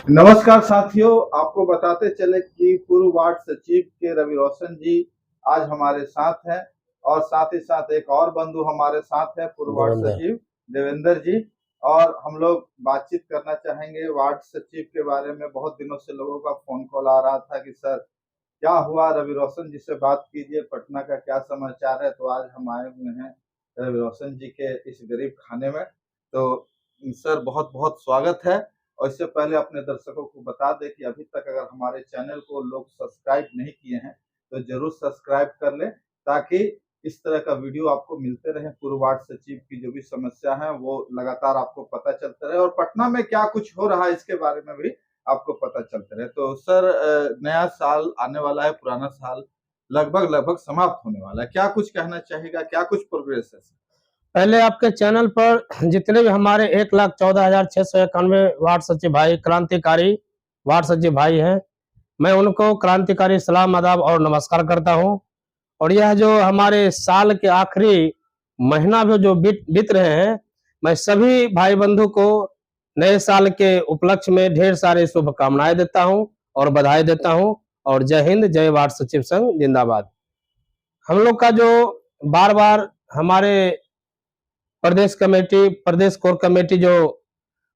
नमस्कार साथियों, आपको बताते चले कि पूर्व वार्ड सचिव के रवि रोशन जी आज हमारे साथ हैं और साथ ही साथ एक और बंधु हमारे साथ है पूर्व वार्ड सचिव देवेंद्र जी। और हम लोग बातचीत करना चाहेंगे वार्ड सचिव के बारे में। बहुत दिनों से लोगों का फोन कॉल आ रहा था कि सर क्या हुआ, रवि रोशन जी से बात कीजिए, पटना का क्या समाचार है। तो आज हम आए हुए हैं रवि रोशन जी के इस गरीब खाने में। तो सर बहुत बहुत स्वागत है। और इससे पहले अपने दर्शकों को बता दें कि अभी तक अगर हमारे चैनल को लोग सब्सक्राइब नहीं किए हैं तो जरूर सब्सक्राइब कर लें, ताकि इस तरह का वीडियो आपको मिलते रहे। पूर्व वार्ड सचिव की जो भी समस्या है वो लगातार आपको पता चलता रहे, और पटना में क्या कुछ हो रहा है इसके बारे में भी आपको पता चलते रहे। तो सर नया साल आने वाला है, पुराना साल लगभग लगभग समाप्त होने वाला है, क्या कुछ कहना चाहेगा, क्या कुछ प्रोग्रेस है? पहले आपके चैनल पर जितने भी हमारे 1,14,691 वार्ड सचिव भाई, क्रांतिकारी वार्ड सचिव भाई हैं, मैं उनको क्रांतिकारी सलाम, आदाब और नमस्कार करता हूं। और यह जो हमारे साल के आखिरी महीना भी जो बीत रहे हैं, मैं सभी भाई बंधु को नए साल के उपलक्ष्य में ढेर सारे शुभकामनाएं देता हूं और बधाई देता हूं। और जय हिंद, जय वार्ड सचिव संघ जिंदाबाद। हम लोग का जो बार बार हमारे प्रदेश कमेटी, प्रदेश कोर कमेटी जो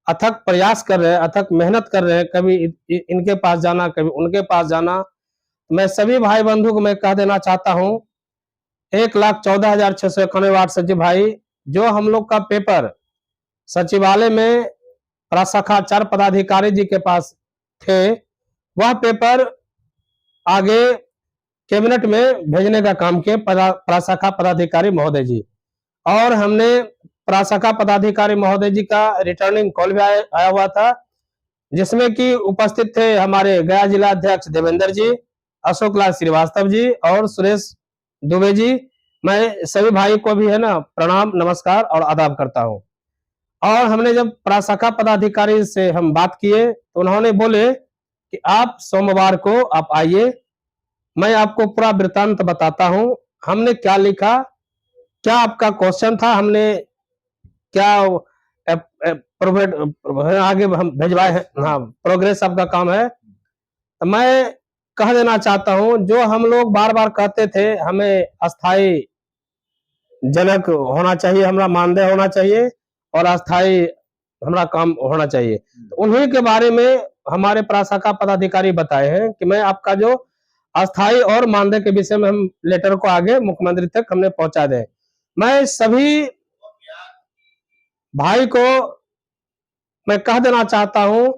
अथक प्रयास कर रहे हैं, अथक मेहनत कर रहे हैं, कभी इनके पास जाना, कभी उनके पास जाना, मैं सभी भाई बंधु को मैं कह देना चाहता हूं, 1,14,691 वार्ड सचिव भाई, जो हम लोग का पेपर सचिवालय में प्रशाखाचार पदाधिकारी जी के पास थे, वह पेपर आगे कैबिनेट में भेजने का काम किए प्रशाखा पदाधिकारी महोदय जी। और हमने प्रशाखा पदाधिकारी महोदय जी का रिटर्निंग कॉल भी आया हुआ था, जिसमें कि उपस्थित थे हमारे गया जिला अध्यक्ष देवेंद्र जी, अशोक लाल श्रीवास्तव जी और सुरेश दुबे जी। मैं सभी भाई को भी है ना प्रणाम, नमस्कार और आदाब करता हूं। और हमने जब प्रशाखा पदाधिकारी से हम बात किए तो उन्होंने बोले कि आप सोमवार को आप आइए, मैं आपको पूरा वृत्तांत बताता हूं, हमने क्या लिखा, क्या आपका क्वेश्चन था, हमने क्या आगे हम भिजवाए हैं। हाँ, प्रोग्रेस आपका काम है। तो मैं कह देना चाहता हूं, जो हम लोग बार बार कहते थे हमें अस्थाई जनक होना चाहिए, हमारा मानदेय होना चाहिए और अस्थाई हमारा काम होना चाहिए, तो उन्हीं के बारे में हमारे प्रशाखा पदाधिकारी बताए हैं कि मैं आपका जो अस्थाई और मानदेय के विषय में हम लेटर को आगे मुख्यमंत्री तक हमने पहुंचा दें। मैं सभी भाई को मैं कह देना चाहता हूं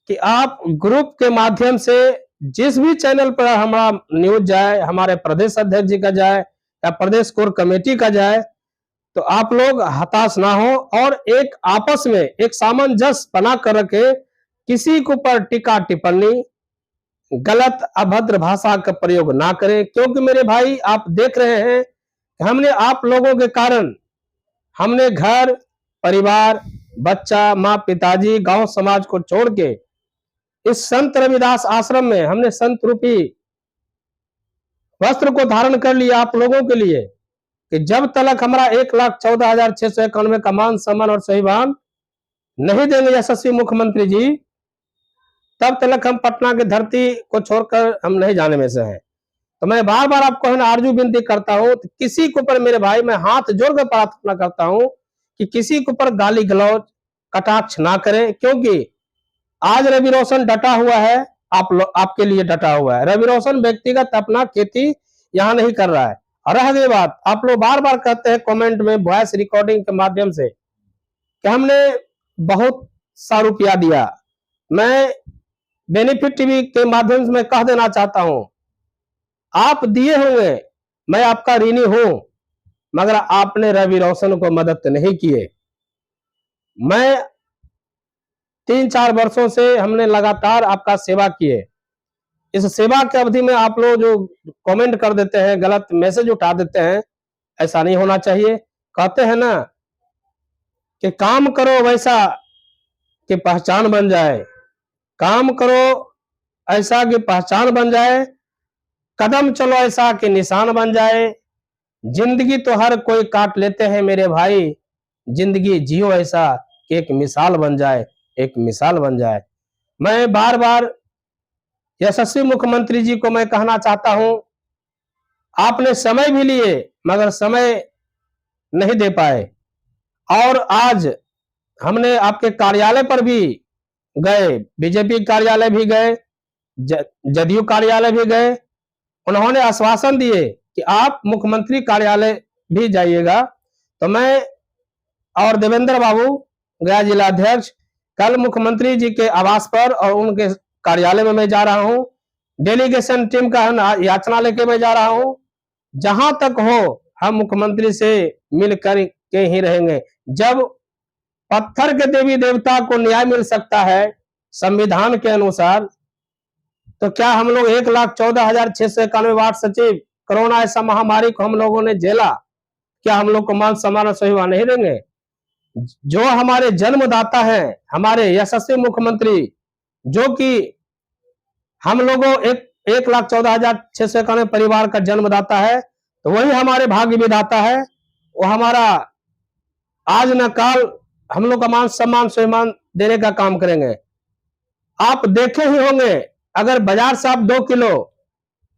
कि आप ग्रुप के माध्यम से जिस भी चैनल पर हमारा न्यूज जाए, हमारे प्रदेश अध्यक्ष जी का जाए या प्रदेश कोर कमेटी का जाए, तो आप लोग हताश ना हो और एक आपस में एक सामंजस्य बना कर रखे, किसी के ऊपर टीका टिप्पणी, गलत अभद्र भाषा का प्रयोग ना करें। क्योंकि मेरे भाई आप देख रहे हैं कि हमने आप लोगों के कारण हमने घर परिवार, बच्चा, माँ, पिताजी, गांव समाज को छोड़ के इस संत रविदास आश्रम में हमने संत रूपी वस्त्र को धारण कर लिया आप लोगों के लिए, कि जब तक हमारा 1,14,691 का मान सम्मान और स्वाभिमान नहीं देंगे यशस्वी मुख्यमंत्री जी, तब तक हम पटना की धरती को छोड़कर हम नहीं जाने में से हैं। तो मैं बार बार आपको है ना आरजू विनती करता हूं, तो किसी के ऊपर मेरे भाई मैं हाथ जोड़कर प्रार्थना करता हूं कि किसी के ऊपर गाली गलौज कटाक्ष ना करें। क्योंकि आज रवि रोशन डटा हुआ है, आपके लिए डटा हुआ है। रवि रोशन व्यक्तिगत अपना खेती यहां नहीं कर रहा है। और रह गई बात, आप लोग बार बार कहते हैं कमेंट में वॉइस रिकॉर्डिंग के माध्यम से कि हमने बहुत सा रुपया दिया। मैं बेनिफिट टीवी के माध्यम से मैं कह देना चाहता हूं, आप दिए होंगे, मैं आपका ऋणी हूं, मगर आपने रवि रोशन को मदद नहीं किए। मैं 3-4 वर्षों से हमने लगातार आपका सेवा किए। इस सेवा की अवधि में आप लोग जो कमेंट कर देते हैं, गलत मैसेज उठा देते हैं, ऐसा नहीं होना चाहिए। कहते हैं ना कि काम करो वैसा कि पहचान बन जाए, काम करो ऐसा कि पहचान बन जाए, कदम चलो ऐसा कि निशान बन जाए। जिंदगी तो हर कोई काट लेते हैं मेरे भाई, जिंदगी जियो ऐसा कि एक मिसाल बन जाए, एक मिसाल बन जाए। मैं बार बार यशस्वी मुख्यमंत्री जी को मैं कहना चाहता हूं, आपने समय भी लिए मगर समय नहीं दे पाए, और आज हमने आपके कार्यालय पर भी गए, बीजेपी कार्यालय भी गए, जदयू कार्यालय भी गए। उन्होंने आश्वासन दिए कि आप मुख्यमंत्री कार्यालय भी जाइएगा। तो मैं और देवेंद्र बाबू, गया जिलाध्यक्ष, कल मुख्यमंत्री जी के आवास पर और उनके कार्यालय में मैं जा रहा हूं। डेलीगेशन टीम का याचना लेके मैं जा रहा हूं। जहां तक हो हम मुख्यमंत्री से मिल कर के ही रहेंगे। जब पत्थर के देवी देवता को न्याय मिल सकता है संविधान के अनुसार, तो क्या हम लोग 1,14,691 वार्ड सचिव, कोरोना ऐसा महामारी को हम लोगों ने झेला, क्या हम लोग को मान सम्मान और सेवा नहीं देंगे? जो हमारे जन्मदाता हैं, हमारे यशस्वी मुख्यमंत्री, जो कि हम लोगों 1,14,691 परिवार का जन्मदाता है, तो वही हमारे भाग्य विधाता है। वो हमारा आज न काल हम लोग का मान सम्मान स्वाभिमान देने का काम करेंगे। आप देखे ही होंगे, अगर बाजार से आप 2 किलो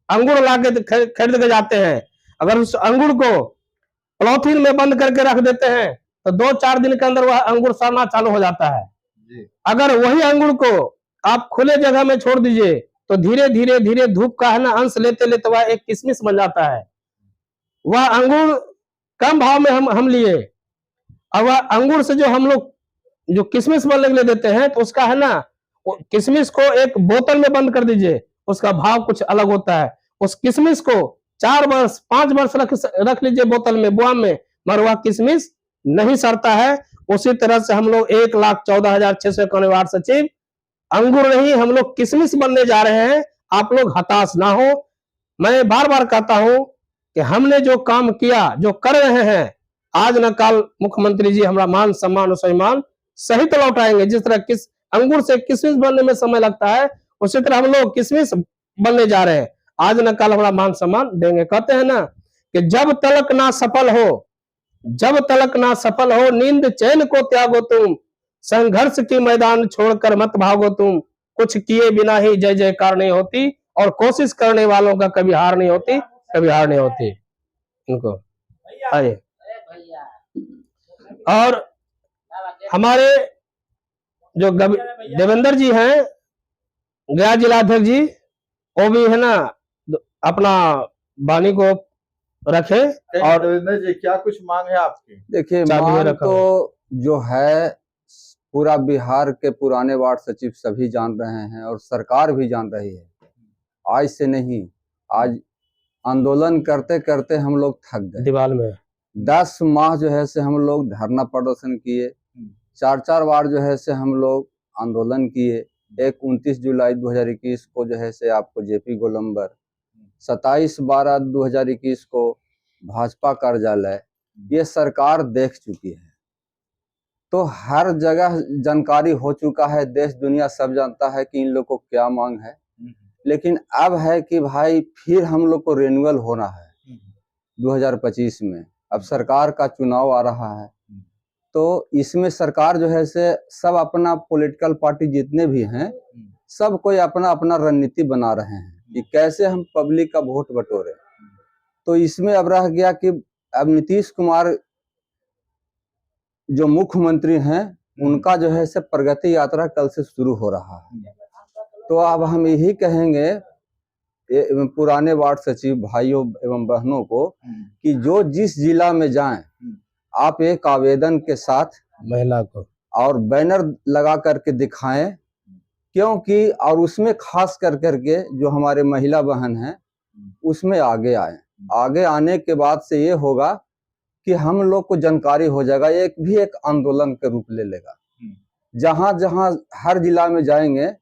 अंगूर लाके खरीद के जाते हैं, अगर उस अंगूर को पॉलीथीन में बंद करके रख देते हैं तो 2-4 दिन के अंदर वह अंगूर सड़ना चालू हो जाता है। अगर वही अंगूर को आप खुले जगह में छोड़ दीजिए तो धीरे धीरे धीरे धूप का है ना अंश लेते लेते वह एक किशमिश बन जाता है। वह अंगूर कम भाव में हम लिए, और वह अंगूर से जो हम लोग जो किशमिश बनने के लिए देते हैं, तो उसका है ना किशमिश को एक बोतल में बंद कर दीजिए, उसका भाव कुछ अलग होता है। उस किशमिश को 4 वर्ष 5 वर्ष रख लीजिए बोतल में, बुआम में, मगर वह किशमिश नहीं सड़ता है। उसी तरह से हम लोग 1,14,691 वार्ड सचिव अंगूर नहीं, हम लोग किशमिश बनने जा रहे हैं। आप लोग हताश ना हो। मैं बार बार कहता हूं कि हमने जो काम किया, जो कर रहे हैं, आज न काल मुख्यमंत्री जी हमारा मान सम्मान और सम्मान सहित लौटाएंगे। जिस तरह किस अंगूर से किशमिश बनने में समय लगता है, उसी तरह हम लोग किशमिश बनने जा रहे हैं। आज न काल हमारा मान सम्मान देंगे। कहते हैं ना कि जब तलक ना सफल हो, जब तलक ना सफल हो, नींद चैन को त्यागो तुम, संघर्ष की मैदान छोड़कर मत भागो तुम, कुछ किए बिना ही जय जयकार नहीं होती, और कोशिश करने वालों का कभी हार नहीं होती, कभी हार नहीं होती। इनको आइए। और हमारे जो देवेंद्र जी हैं, गया जिलाध्यक्ष जी, वो भी है ना अपना वाणी को रखे। और देवेंद्र जी, क्या कुछ मांग है आपकी? देखिए, मांग तो जो है पूरा बिहार के पुराने वार्ड सचिव सभी जान रहे हैं और सरकार भी जान रही है। आज से नहीं, आज आंदोलन करते करते हम लोग थक गए। दीवार में 10 माह जो है से हम लोग धरना प्रदर्शन किए, 4-4 बार जो है से हम लोग आंदोलन किए। एक 29 जुलाई 2021 को जो है से आपको जेपी गोलंबर, 27/12/2021 को भाजपा कार्यालय, ये सरकार देख चुकी है। तो हर जगह जानकारी हो चुका है, देश दुनिया सब जानता है कि इन लोग को क्या मांग है। लेकिन अब है कि भाई फिर हम लोग को रिन्यूअल होना है 2025 में। अब सरकार का चुनाव आ रहा है, तो इसमें सरकार जो है से सब अपना पॉलिटिकल पार्टी जितने भी हैं, सब कोई अपना अपना रणनीति बना रहे हैं कि कैसे हम पब्लिक का वोट बटोरे। तो इसमें अब रह गया कि अब नीतीश कुमार जो मुख्यमंत्री हैं, उनका जो है से प्रगति यात्रा कल से शुरू हो रहा है। तो अब हम यही कहेंगे पुराने वार्ड सचिव भाइयों एवं बहनों को कि जो जिस जिला में जाएं, आप एक आवेदन के साथ महिला को और बैनर लगा करके दिखाएं, क्योंकि और उसमें खास कर करके जो हमारे महिला बहन हैं उसमें आगे आए। आगे आने के बाद से ये होगा कि हम लोग को जानकारी हो जाएगा, एक आंदोलन के रूप ले लेगा। जहां जहां हर जिला में जाएंगे,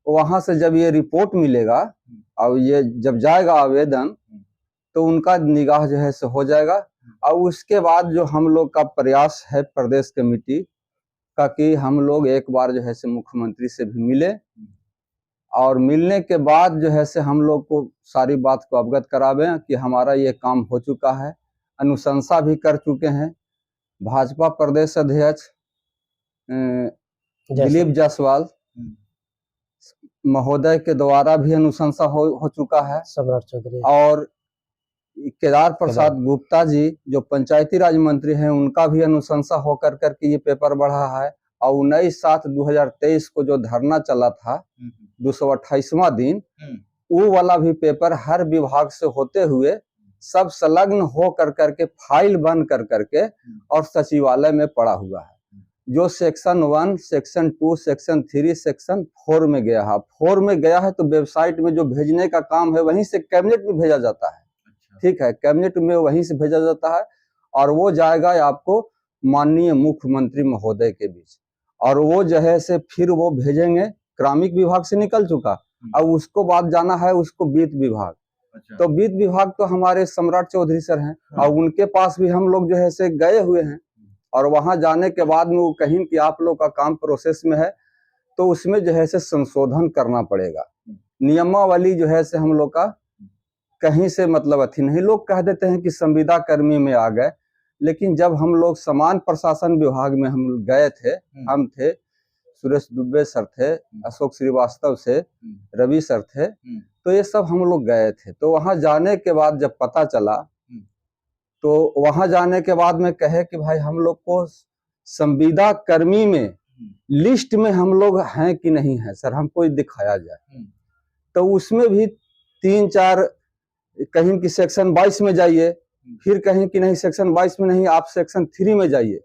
वहां से जब ये रिपोर्ट मिलेगा और ये जब जाएगा आवेदन, तो उनका निगाह जो है से हो जाएगा। और उसके बाद जो हम लोग का प्रयास है प्रदेश कमेटी का कि हम लोग एक बार जो है से मुख्यमंत्री से भी मिले, और मिलने के बाद जो है से हम लोग को सारी बात को अवगत करावें कि हमारा ये काम हो चुका है। अनुशंसा भी कर चुके हैं। भाजपा प्रदेश अध्यक्ष दिलीप जायसवाल महोदय के द्वारा भी अनुशंसा हो चुका है, सम्राट चौधरी और केदार प्रसाद गुप्ता जी जो पंचायती राज मंत्री हैं उनका भी अनुशंसा होकर करके ये पेपर बढ़ा है। और 19/7/2023 को जो धरना चला था 228वां दिन, वो वाला भी पेपर हर विभाग से होते हुए सब संलग्न हो करके फाइल बन करके और सचिवालय में पड़ा हुआ है। जो सेक्शन 1, सेक्शन 2, सेक्शन 3, सेक्शन 4 में गया है। 4 में गया है तो वेबसाइट में जो भेजने का काम है वहीं से कैबिनेट में भेजा जाता है। ठीक है, कैबिनेट में वहीं से भेजा जाता है और वो जाएगा आपको माननीय मुख्यमंत्री महोदय के बीच, और वो जो है से फिर वो भेजेंगे। क्रमिक विभाग से निकल चुका, अब उसको बाद जाना है उसको वित्त विभाग। तो वित्त विभाग तो हमारे सम्राट चौधरी सर हैं, और उनके पास भी हम लोग जो है से गए हुए हैं। और वहां जाने के बाद में वो कहीं कि आप लोग का काम प्रोसेस में है, तो उसमें जो है से संशोधन करना पड़ेगा। नियमावली जो है से हम लोग का कहीं से मतलब अथी नहीं। लोग कह देते हैं कि संविदा कर्मी में आ गए, लेकिन जब हम लोग समान प्रशासन विभाग में हम गए थे, हम थे, सुरेश दुबे सर थे, अशोक श्रीवास्तव से, रवि सर थे, तो ये सब हम लोग गए थे। तो वहां जाने के बाद जब पता चला, तो वहां जाने के बाद में कहे कि भाई हम लोग को संविदा कर्मी में लिस्ट में हम लोग हैं कि नहीं है सर, हमको दिखाया जाए। तो उसमें भी 3-4 कहीं कि सेक्शन 22 में जाइए, फिर कहीं कि नहीं सेक्शन 22 में नहीं, आप सेक्शन 3 में जाइए।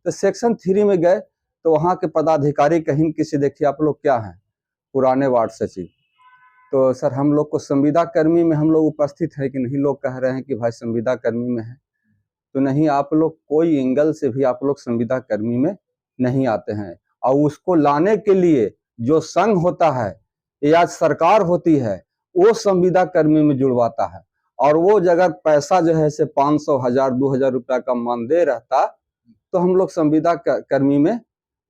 तो सेक्शन 3 में गए तो वहां के पदाधिकारी कहीं किसी देखिए आप लोग क्या हैं, पुराने वार्ड सचिव। तो सर हम लोग को संविदा कर्मी में हम लोग उपस्थित है कि नहीं? लोग कह रहे हैं कि भाई संविदा कर्मी में है। तो नहीं, आप लोग कोई एंगल से भी आप लोग संविदा कर्मी में नहीं आते हैं। और उसको लाने के लिए जो संघ होता है या सरकार होती है वो संविदा कर्मी में जुड़वाता है, और वो जगह पैसा जो है से 500, 1000, 2000 रुपया का मानदेय रहता तो हम लोग संविदा कर्मी में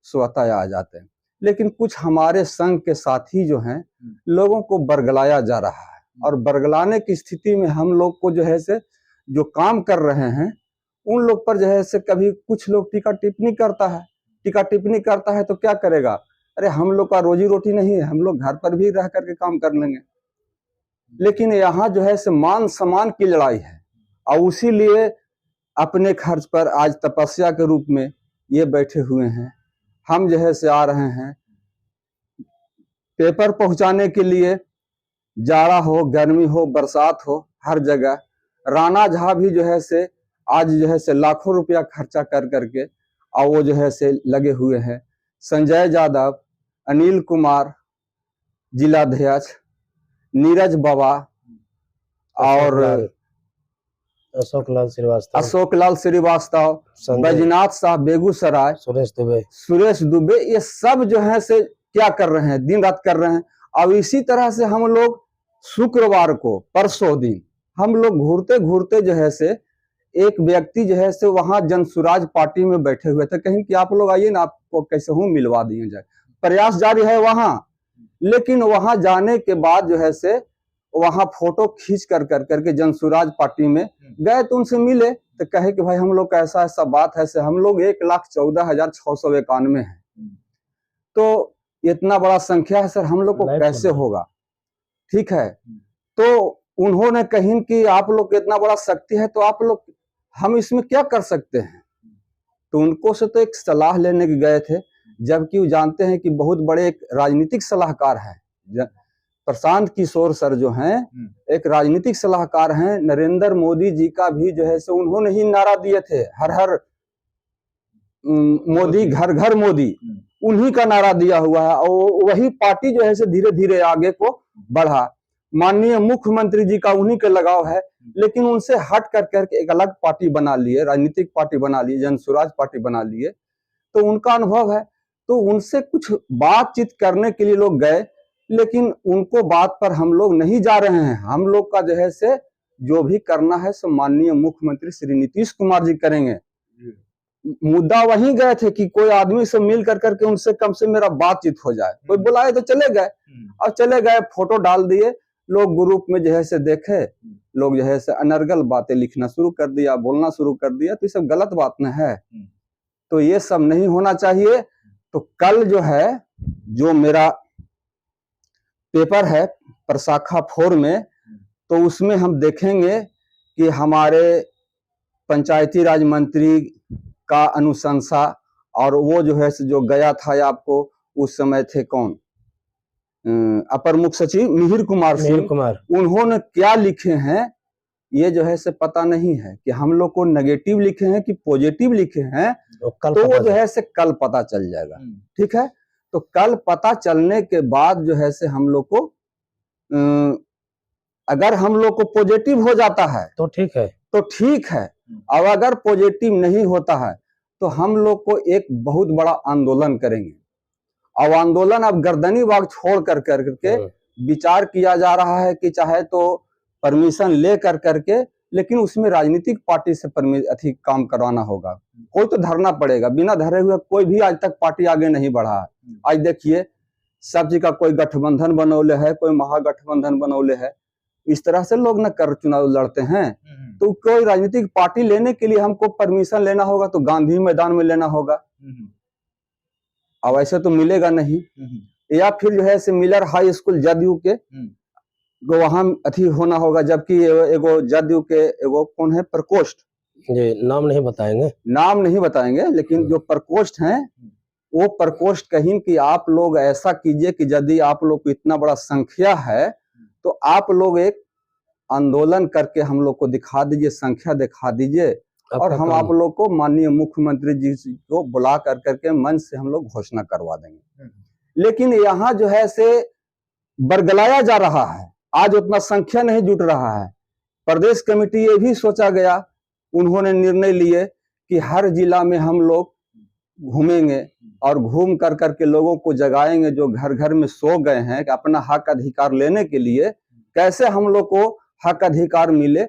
स्वतः आ जाते हैं। लेकिन कुछ हमारे संघ के साथी जो हैं, लोगों को बरगलाया जा रहा है, और बरगलाने की स्थिति में हम लोग को जो है से जो काम कर रहे हैं उन लोग पर जो है से कभी कुछ लोग टीका टिप्पणी करता है। टीका टिप्पणी करता है तो क्या करेगा? अरे हम लोग का रोजी रोटी नहीं है, हम लोग घर पर भी रह करके काम कर लेंगे। लेकिन यहाँ जो है से मान सम्मान की लड़ाई है, और उसी लिए अपने खर्च पर आज तपस्या के रूप में ये बैठे हुए हैं। हम जो है से आ रहे हैं पेपर पहुंचाने के लिए, जाड़ा हो, गर्मी हो, बरसात हो, हर जगह। राणा झा भी जो है से आज जो है से लाखों रुपया खर्चा कर करके और वो जो है से लगे हुए हैं। संजय यादव, अनिल कुमार जिलाध्यक्ष, नीरज बाबा और अशोक लाल श्रीवास्तव, बैजनाथ साहब बेगूसराय, सुरेश दुबे, ये सब जो है से क्या कर रहे हैं? दिन रात कर रहे हैं। अब इसी तरह से हम लोग शुक्रवार को, परसों दिन, हम लोग घूरते घूरते जो है से एक व्यक्ति जो है से वहां जनसुराज पार्टी में बैठे हुए थे, कहीं कि आप लोग आइए ना, आपको कैसे हूँ मिलवा दिए जाए। प्रयास जारी है वहां, लेकिन वहां जाने के बाद जो है से वहां फोटो खींच करके जनसुराज पार्टी में गए तो उनसे मिले तो कहे कि भाई हम लोग का ऐसा ऐसा बात है से हम लोग 1,14,691 है। तो इतना बड़ा संख्या है सर, हम लोग को कैसे होगा? ठीक है, तो उन्होंने कहीं कि आप लोग को इतना बड़ा शक्ति है तो आप लोग, हम इसमें क्या कर सकते हैं? तो उनको से तो एक सलाह लेने के गए थे, जबकि वो जानते हैं कि बहुत बड़े एक राजनीतिक सलाहकार हैं। प्रशांत किशोर सर जो हैं एक राजनीतिक सलाहकार हैं। नरेंद्र मोदी जी का भी जो है सो उन्होंने ही नारा दिए थे, हर हर मोदी, घर घर मोदी, उन्हीं का नारा दिया हुआ है। और वही पार्टी जो है से धीरे धीरे आगे को बढ़ा। माननीय मुख्यमंत्री जी का उन्हीं के लगाव है, लेकिन उनसे हट करके एक अलग पार्टी बना लिए, राजनीतिक पार्टी बना लिए, जनसुराज पार्टी बना लिए। तो उनका अनुभव है, तो उनसे कुछ बातचीत करने के लिए लोग गए, लेकिन उनको बात पर हम लोग नहीं जा रहे हैं। हम लोग का जो है से जो भी करना है सो माननीय मुख्यमंत्री श्री नीतीश कुमार जी करेंगे। मुद्दा वहीं गए थे कि कोई आदमी से मिल करके उनसे कम से मेरा बातचीत हो जाए। कोई बुलाए तो चले गए, और चले गए, फोटो डाल दिए, लोग ग्रुप में जो है से देखे, लोग जो है से अनर्गल बातें लिखना शुरू कर दिया, बोलना शुरू कर दिया। तो ये सब गलत बात न है, तो ये सब नहीं होना चाहिए। तो कल जो है, जो मेरा पेपर है प्रशाखा 4 में, तो उसमें हम देखेंगे कि हमारे पंचायती राज मंत्री का अनुशंसा, और वो जो है जो गया था आपको उस समय थे कौन, अपर मुख्य सचिव मिहिर कुमार सिंह, उन्होंने क्या लिखे हैं ये जो है से पता नहीं है कि हम लोग को नेगेटिव लिखे हैं कि पॉजिटिव लिखे हैं, तो वो जो है से कल पता चल जाएगा। ठीक है, तो कल पता चलने के बाद जो है से हम लोग को अगर हम लोग को पॉजिटिव हो जाता है तो ठीक है, तो ठीक है, और अगर पॉजिटिव नहीं होता है तो हम लोग को एक बहुत बड़ा आंदोलन करेंगे। और आंदोलन अब गर्दनी बाग छोड़ कर करके विचार किया जा रहा है कि चाहे तो परमिशन ले कर करके, लेकिन उसमें राजनीतिक पार्टी से अधिक काम करवाना होगा। कोई तो धरना पड़ेगा, बिना धरे हुए कोई भी आज तक पार्टी आगे नहीं बढ़ा है। आज देखिए सब जी का कोई गठबंधन बनौले है, कोई महागठबंधन बनौले है, इस तरह से लोग न कर चुनाव लड़ते हैं। तो कोई राजनीतिक पार्टी लेने के लिए हमको परमिशन लेना होगा तो गांधी मैदान में लेना होगा, अब ऐसे तो मिलेगा नहीं। या फिर जो है से मिलर हाई स्कूल जदयू के वहां अथी होना होगा, जबकि एगो जदयू के एगो कौन है प्रकोष्ठ, ये नाम नहीं बताएंगे, लेकिन जो प्रकोष्ठ हैं वो प्रकोष्ठ कहीं कि आप लोग ऐसा कीजिए कि यदि आप लोग को इतना बड़ा संख्या है तो आप लोग एक आंदोलन करके हम लोग को दिखा दीजिए, संख्या दिखा दीजिए, और हम आप लोग को माननीय मुख्यमंत्री जी को बुला कर करके मंच से हम लोग घोषणा करवा देंगे। लेकिन यहाँ जो है से बरगलाया जा रहा है, आज उतना संख्या नहीं जुट रहा है। प्रदेश कमेटी ये भी सोचा गया, उन्होंने निर्णय लिए कि हर जिला में हम लोग घूमेंगे और घूम कर करके लोगों को जगाएंगे जो घर घर में सो गए हैं कि अपना हक अधिकार लेने के लिए कैसे हम लोग को हक अधिकार मिले।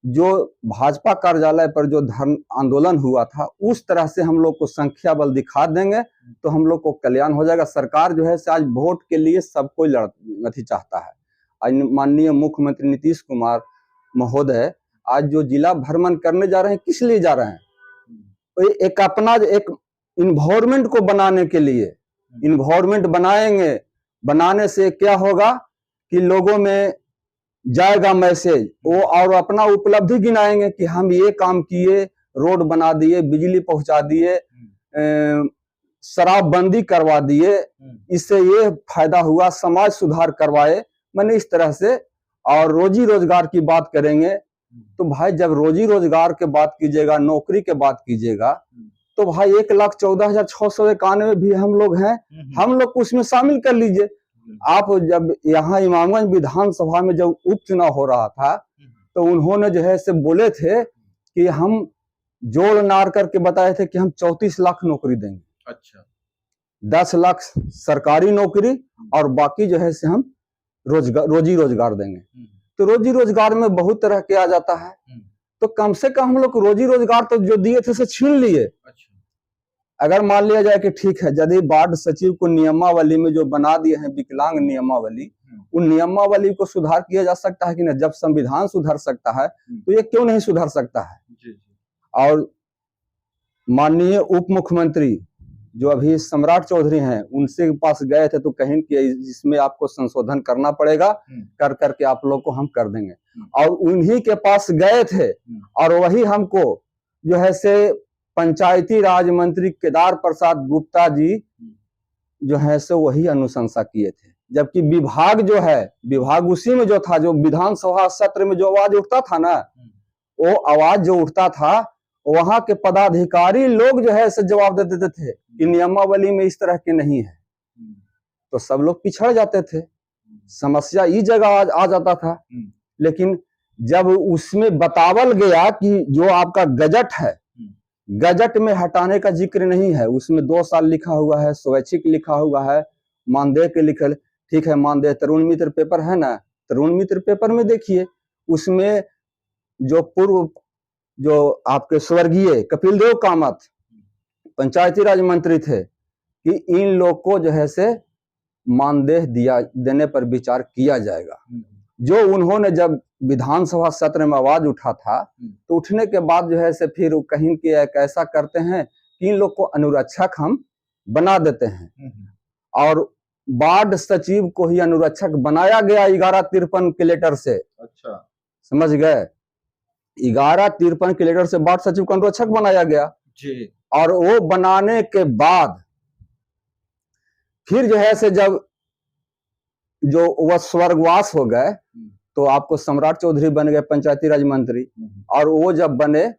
जो भाजपा कार्यालय पर जो धर्म आंदोलन हुआ था उस तरह से हम लोग को संख्या बल दिखा देंगे तो हम लोग को कल्याण हो जाएगा। सरकार जो है आज वोट के लिए सब कोई नहीं चाहता है। आज माननीय मुख्यमंत्री नीतीश कुमार महोदय आज जो जिला भ्रमण करने जा रहे हैं, किस लिए जा रहे हैं? एक अपना एक इन्वायरमेंट को बनाने के लिए, इन्वायरमेंट बनाएंगे, बनाने से क्या होगा कि लोगों में जाएगा मैसेज, वो और अपना उपलब्धि गिनाएंगे कि हम ये काम किए, रोड बना दिए, बिजली पहुंचा दिए, शराबबंदी करवा दिए, इससे ये फायदा हुआ, समाज सुधार करवाए, मैंने इस तरह से। और रोजी रोजगार की बात करेंगे तो भाई जब रोजी रोजगार के बात कीजिएगा, नौकरी के बात कीजिएगा, तो भाई 1,14,691 भी हम लोग हैं, हम लोग को उसमें शामिल कर लीजिए। आप जब यहाँ इमामगंज विधानसभा में जब उपचुनाव हो रहा था तो उन्होंने जो है से बोले थे कि हम जोड़ नार करके बताए थे कि हम 34 लाख नौकरी देंगे। अच्छा, 10 लाख सरकारी नौकरी और बाकी जो है से हम रोजी रोजगार देंगे। तो रोजी रोजगार में बहुत तरह के आ जाता है, तो कम से कम हम लोग रोजी रोजगार तो जो दिए थे से छीन लिए। अगर मान लिया जाए कि ठीक है, यदि वार्ड सचिव को नियमावली में जो बना दिए हैं विकलांग नियमावली, उन नियमावली को सुधार किया जा सकता है कि नहीं? जब संविधान सुधर सकता है तो ये क्यों नहीं सुधर सकता है? और माननीय उप मुख्यमंत्री जो अभी सम्राट चौधरी हैं, उनसे पास गए थे तो कहीं कि इसमें आपको संशोधन करना पड़ेगा, कर करके आप लोग को हम कर देंगे। और उन्हीं के पास गए थे और वही हमको जो है से पंचायती राज मंत्री केदार प्रसाद गुप्ता जी जो है से वही अनुशंसा किए थे। जबकि विभाग जो है, विभाग उसी में जो था, जो विधानसभा सत्र में जो आवाज उठता था ना, वो आवाज जो उठता था वहां के पदाधिकारी लोग जो है से जवाब दे देते थे कि नियमावली में इस तरह के नहीं है, तो सब लोग पिछड़ जाते थे, समस्या इस जगह आ जाता था। लेकिन जब उसमें बतावल गया कि जो आपका गजट है, गजट में हटाने का जिक्र नहीं है, उसमें 2 साल लिखा हुआ है, स्वैच्छिक लिखा हुआ है, मानदेय के लिखल, ठीक है, मानदेय तरुण मित्र पेपर है ना, तरुण मित्र पेपर में देखिए उसमें जो पूर्व जो आपके स्वर्गीय कपिल देव कामत पंचायती राज मंत्री थे कि इन लोग को जो है से मानदेय देने पर विचार किया जाएगा। जो उन्होंने जब विधानसभा सत्र में आवाज उठा था तो उठने के बाद जो है से फिर कहीं कि एक ऐसा करते हैं कि इन लोग को अनुरक्षक हम बना देते हैं। और वार्ड सचिव को ही अनुरक्षक बनाया गया 1153 के लेटर से। अच्छा, समझ गए, 1153 के लेटर से वार्ड सचिव को अनुरक्षक बनाया गया जी। और वो बनाने के बाद फिर जो है से जब जो वह स्वर्गवास हो गए तो आपको सम्राट चौधरी बन गए पंचायती राज मंत्री। और वो जब बने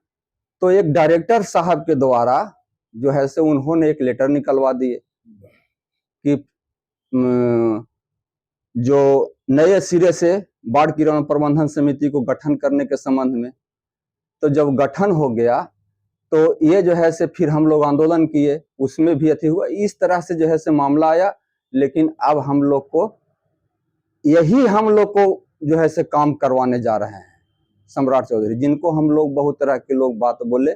तो एक डायरेक्टर साहब के द्वारा जो है से उन्होंने एक लेटर निकलवा दिए कि जो नए सिरे से बाढ़ किरण प्रबंधन समिति को गठन करने के संबंध में। तो जब गठन हो गया तो ये जो है से फिर हम लोग आंदोलन किए, उसमें भी अति हुआ, इस तरह से जो है से मामला आया। लेकिन अब हम लोग को यही हम लोग को जो है से काम करवाने जा रहे हैं सम्राट चौधरी, जिनको हम लोग बहुत तरह के लोग बात बोले,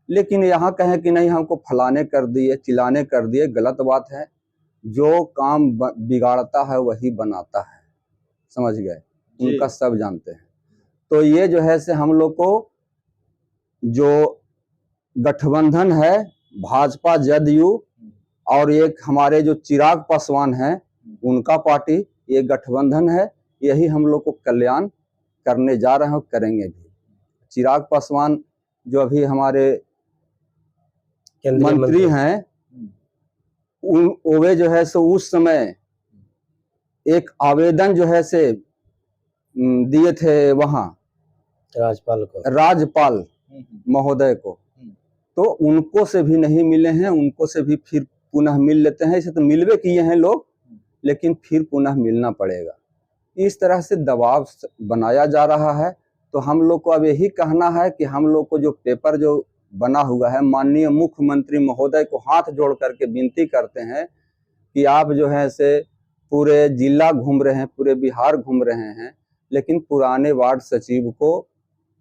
लेकिन यहाँ कहें कि नहीं हमको फलाने कर दिए, चिलाने कर दिए, गलत बात है। जो काम बिगाड़ता है वही बनाता है, समझ गए, उनका सब जानते हैं। तो ये जो है से हम लोग को जो गठबंधन है भाजपा जदयू और एक हमारे जो चिराग पासवान है उनका पार्टी, ये गठबंधन है, यही हम लोग को कल्याण करने जा रहे हैं और करेंगे भी। चिराग पासवान जो अभी हमारे मंत्री हैं, वे जो है सो उस समय एक आवेदन जो है से दिए थे वहां राज्यपाल महोदय को, तो उनको से भी नहीं मिले हैं, उनको से भी फिर पुनः मिल लेते हैं। इसे तो मिलवे किए हैं लोग, लेकिन फिर पुनः मिलना पड़ेगा। इस तरह से दबाव बनाया जा रहा है। तो हम लोग को अब यही कहना है कि हम लोग को जो पेपर जो बना हुआ है, माननीय मुख्यमंत्री महोदय को हाथ जोड़ करके विनती करते हैं कि आप जो है से पूरे जिला घूम रहे हैं, पूरे बिहार घूम रहे हैं, लेकिन पुराने वार्ड सचिव को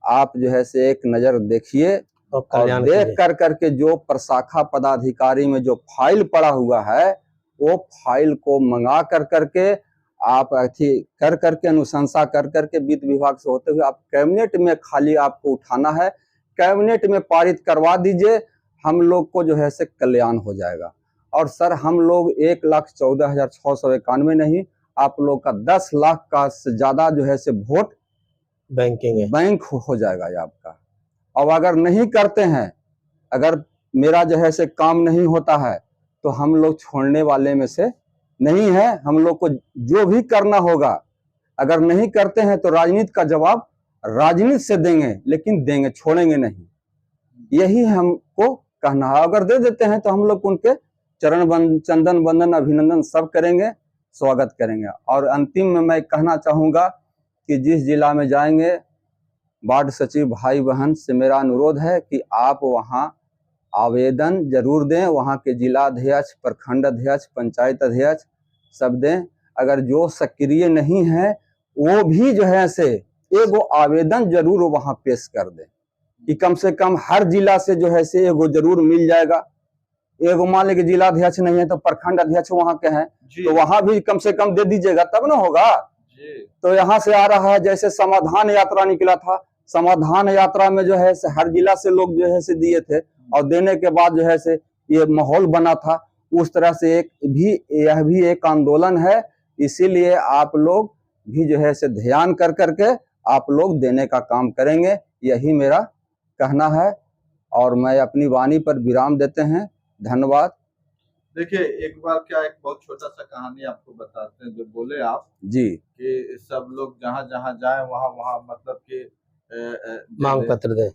आप जो है से एक नजर देखिए और देख कर करके जो प्रशाखा पदाधिकारी में जो फाइल पड़ा हुआ है वो फाइल को मंगा कर करके आप कर करके अनुशंसा कर करके वित्त विभाग से होते हुए आप कैबिनेट में खाली आपको उठाना है, कैबिनेट में पारित करवा दीजिए, हम लोग को जो है से कल्याण हो जाएगा। और सर हम लोग 1,14,691 नहीं, आप लोग का 10 लाख का से ज्यादा जो है से वोट बैंक हो जाएगा ये आपका। और अगर नहीं करते हैं, अगर मेरा जो है से काम नहीं होता है तो हम लोग छोड़ने वाले में से नहीं है। हम लोग को जो भी करना होगा, अगर नहीं करते हैं तो राजनीति का जवाब राजनीति से देंगे, लेकिन देंगे, छोड़ेंगे नहीं, यही हमको कहना है। अगर दे देते हैं तो हम लोग उनके चंदन वंदन अभिनंदन सब करेंगे, स्वागत करेंगे। और अंतिम में मैं कहना चाहूंगा कि जिस जिला में जाएंगे वार्ड सचिव भाई बहन से मेरा अनुरोध है कि आप वहां आवेदन जरूर दें, वहां के जिला अध्यक्ष, प्रखंड अध्यक्ष, पंचायत अध्यक्ष सब दें। अगर जो सक्रिय नहीं है वो भी जो है से एगो आवेदन जरूर वहां पेश कर दें कि कम से कम हर जिला से जो है से एगो जरूर मिल जाएगा। एगो मान लीजिए जिला अध्यक्ष नहीं है तो प्रखंड अध्यक्ष वहां के हैं, तो वहां भी कम से कम दे दीजिएगा, तब ना होगा। तो यहाँ से आ रहा है, जैसे समाधान यात्रा निकला था, समाधान यात्रा में जो है से हर जिला से लोग जो है से दिए थे और देने के बाद जो है से ये माहौल बना था। उस तरह से यह भी एक आंदोलन है, इसीलिए आप लोग भी जो है से ध्यान कर करके आप लोग देने का काम करेंगे, यही मेरा कहना है। और मैं अपनी वाणी पर विराम देते हैं, धन्यवाद। देखिए एक बार क्या, एक बहुत छोटा सा कहानी आपको बताते हैं। जो बोले आप जी कि सब लोग जहाँ जहाँ जाए वहाँ वहाँ मतलब कि मांग पत्र दे।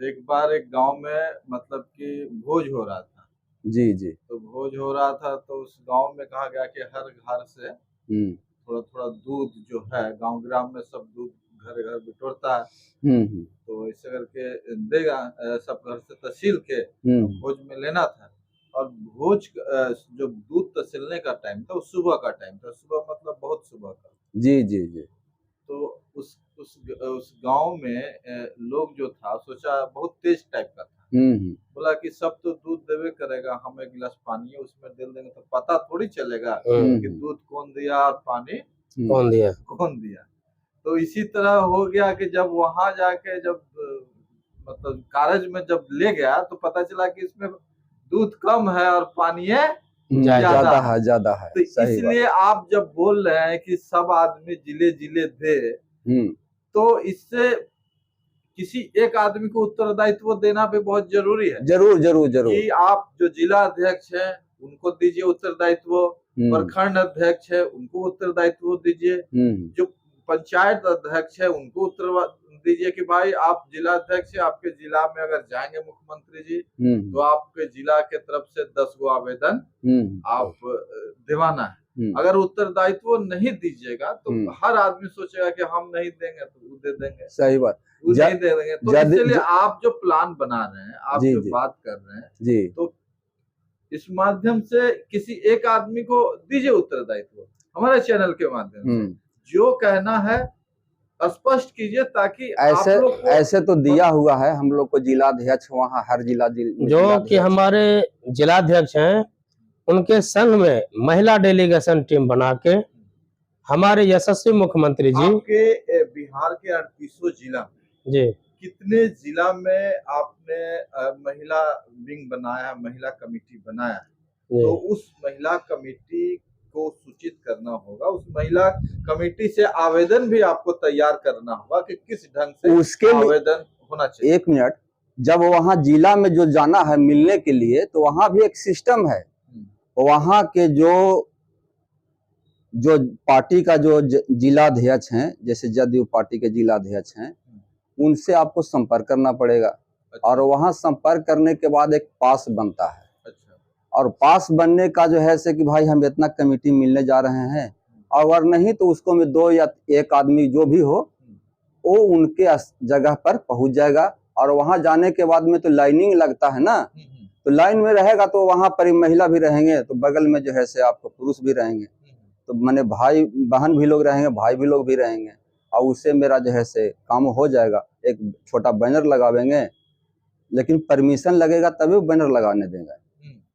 एक बार एक गांव में मतलब कि भोज हो रहा था। जी जी। तो भोज हो रहा था तो उस गांव में कहा गया कि हर घर से थोड़ा थोड़ा दूध जो है, गांव ग्राम में सब दूध घर घर बिटोरता है, तो ऐसे करके देगा सब घर से तहसील के भोज में लेना था। और भोज जो दूध तहसीलने का टाइम था वो सुबह का टाइम था, सुबह मतलब बहुत सुबह का। जी जी जी। तो उस गांव में लोग जो था सोचा बहुत तेज टाइप का था, बोला कि सब तो दूध देवे करेगा, हम एक गिलास पानी उसमें डाल देंगे तो पता थोड़ी चलेगा कि दूध कौन दिया और पानी कौन दिया। तो इसी तरह हो गया कि जब वहां जाके जब मतलब कारज में जब ले गया तो पता चला कि इसमें दूध कम है और पानी ज्यादा है, ज्यादा है। तो इसलिए आप जब बोल रहे हैं कि सब आदमी जिले जिले दे, तो इससे किसी एक आदमी को उत्तरदायित्व देना भी बहुत जरूरी है। जरूर जरूर जरूर कि आप जो जिला अध्यक्ष हैं उनको दीजिए उत्तरदायित्व, प्रखंड अध्यक्ष है उनको उत्तरदायित्व दीजिए, जो पंचायत अध्यक्ष है उनको उत्तर दीजिए कि भाई आप जिला अध्यक्ष है, आपके जिला में अगर जाएंगे मुख्यमंत्री जी तो आपके जिला के तरफ से 10 गो आवेदन आप दिवाना है। अगर उत्तरदायित्व नहीं दीजिएगा तो हर आदमी सोचेगा कि हम नहीं देंगे तो वो दे देंगे। सही बात, नहीं दे देंगे। तो इसलिए आप जो प्लान बना रहे हैं, आप जो बात कर रहे हैं जी, तो इस माध्यम से किसी एक आदमी को दीजिए उत्तरदायित्व हमारे चैनल के माध्यम से, जो कहना है स्पष्ट कीजिए ताकि ऐसे तो दिया हुआ है हम लोग को जिलाध्यक्ष, वहाँ हर जिला जो कि हमारे जिलाध्यक्ष हैं उनके संग में महिला डेलीगेशन टीम बना के हमारे यशस्वी मुख्यमंत्री जी आपके बिहार के 38 जिला में जी कितने जिला में आपने महिला विंग बनाया, महिला कमेटी बनाया, तो उस महिला कमेटी को सूचित करना होगा, उस महिला कमेटी से आवेदन भी आपको तैयार करना होगा कि किस ढंग से उसके आवेदन होना चाहिए। 1 मिनट, जब वहाँ जिला में जो जाना है मिलने के लिए तो वहाँ भी एक सिस्टम है, वहाँ के जो पार्टी का जो जिलाध्यक्ष हैं, जैसे जदयू पार्टी के जिलाध्यक्ष हैं, उनसे आपको संपर्क करना पड़ेगा। अच्छा। और वहाँ संपर्क करने के बाद एक पास बनता है। अच्छा। और पास बनने का जो है से कि भाई हम इतना कमेटी मिलने जा रहे हैं, अगर नहीं तो उसको में 2 या 1 आदमी जो भी हो वो उनके जगह पर पहुंच जाएगा। और वहां जाने के बाद में तो लाइनिंग लगता है ना, तो लाइन में रहेगा तो वहां पर महिला भी रहेंगे, तो बगल में जो है से आपको पुरुष भी रहेंगे, तो माने भाई बहन भी लोग रहेंगे, भाई भी लोग भी रहेंगे, और उससे मेरा जो है से काम हो जाएगा। एक छोटा बैनर लगावेंगे, लेकिन परमिशन लगेगा तभी बैनर लगाने देंगे,